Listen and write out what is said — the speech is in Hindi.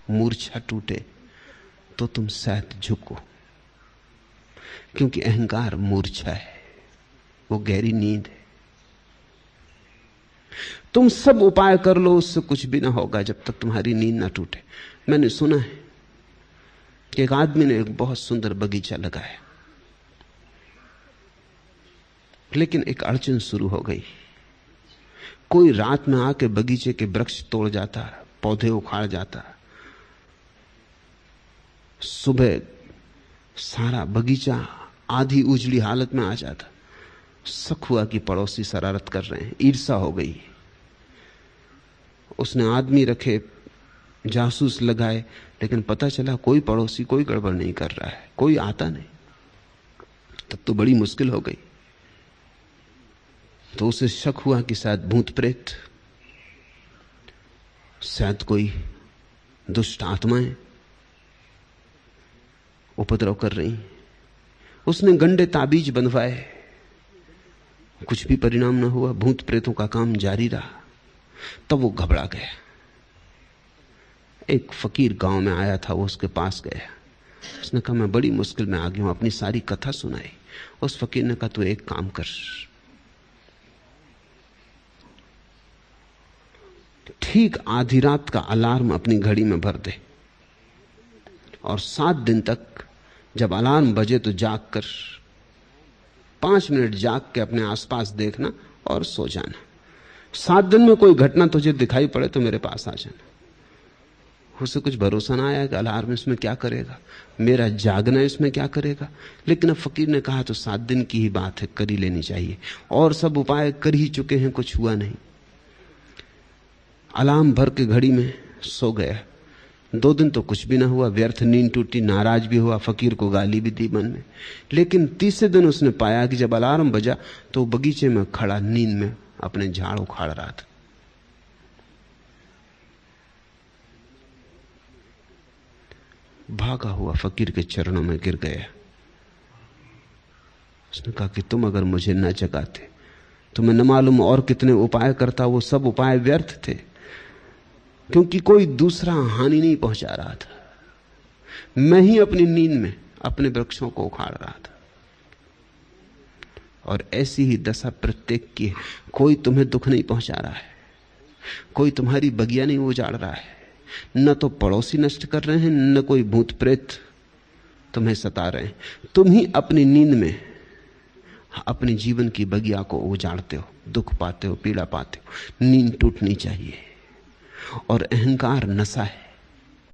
मूर्छा टूटे तो तुम शायद झुको, क्योंकि अहंकार मूर्छा है, वो गहरी नींद है। तुम सब उपाय कर लो, उससे कुछ भी ना होगा जब तक तुम्हारी नींद ना टूटे। मैंने सुना है कि एक आदमी ने एक बहुत सुंदर बगीचा लगाया, लेकिन एक अड़चन शुरू हो गई। कोई रात में आके बगीचे के वृक्ष तोड़ जाता, पौधे उखाड़ जाता, सुबह सारा बगीचा आधी उजड़ी हालत में आ जाता। शक हुआ कि पड़ोसी शरारत कर रहे हैं, ईर्ष्या हो गई। उसने आदमी रखे, जासूस लगाए, लेकिन पता चला कोई पड़ोसी कोई गड़बड़ नहीं कर रहा है, कोई आता नहीं। तब तो बड़ी मुश्किल हो गई। तो उसे शक हुआ कि शायद भूत प्रेत, शायद कोई दुष्ट आत्माएं उपद्रव कर रही। उसने गंदे ताबीज बंधवाए, कुछ भी परिणाम न हुआ, भूत प्रेतों का काम जारी रहा। तब वो घबरा गया। एक फकीर गांव में आया था, वो उसके पास गया। उसने कहा मैं बड़ी मुश्किल में आ गया हूं, अपनी सारी कथा सुनाई। उस फकीर ने कहा तू एक काम कर, ठीक आधी रात का अलार्म अपनी घड़ी में भर दे, और 7 दिन तक जब अलार्म बजे तो जाग कर 5 मिनट जाग के अपने आसपास देखना और सो जाना। 7 दिन में कोई घटना तुझे दिखाई पड़े तो मेरे पास आ जाना। उसे कुछ भरोसा ना आया कि अलार्म इसमें क्या करेगा, मेरा जागना इसमें क्या करेगा। लेकिन अब फकीर ने कहा तो 7 दिन की ही बात है, कर ही लेनी चाहिए। और सब उपाय कर ही चुके हैं, कुछ हुआ नहीं। अलार्म भर के घड़ी में सो गया। 2 दिन तो कुछ भी ना हुआ, व्यर्थ नींद टूटी, नाराज भी हुआ, फकीर को गाली भी दी मन में। लेकिन तीसरे दिन उसने पाया कि जब अलार्म बजा तो बगीचे में खड़ा नींद में अपने झाड़ उखाड़ रहा था। भागा हुआ फकीर के चरणों में गिर गया। उसने कहा कि तुम अगर मुझे न जगाते तो मैं न मालूम और कितने उपाय करता, वो सब उपाय व्यर्थ थे, क्योंकि कोई दूसरा हानि नहीं पहुंचा रहा था। मैं ही अपनी नींद में अपने वृक्षों को उखाड़ रहा था। और ऐसी ही दशा प्रत्येक की है। कोई तुम्हें दुख नहीं पहुंचा रहा है, कोई तुम्हारी बगिया नहीं उजाड़ रहा है, न तो पड़ोसी नष्ट कर रहे हैं, न कोई भूत प्रेत तुम्हें सता रहे हैं। तुम ही अपनी नींद में अपने जीवन की बगिया को उजाड़ते हो, दुख पाते हो, पीड़ा पाते हो। नींद टूटनी चाहिए। और अहंकार नशा है,